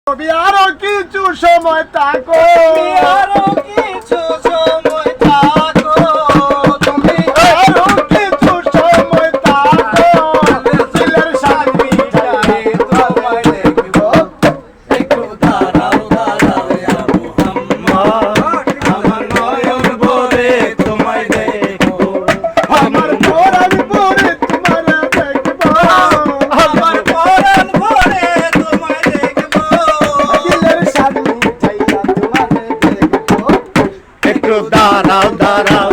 তুমি আরো কিছু সময় থাকো, আরো কিছু সময় থাকো, তুমি আরো কিছু সময় থাকো, দিলের শান্তি চাই তোমায় দেখব। একটু দাঁড়াও দাঁড়াও ইয়া মুহাম্মদ, আমার নয়ন ভরে তোমায় দেখব। আমার কোরআন পড়ে তোমার দেখবো, আমার পরাণ ভরে তোমায় দেখব। দিলের শান্তি চাই তোমার দেখবো। একটু দাঁড়াও দাঁড়াও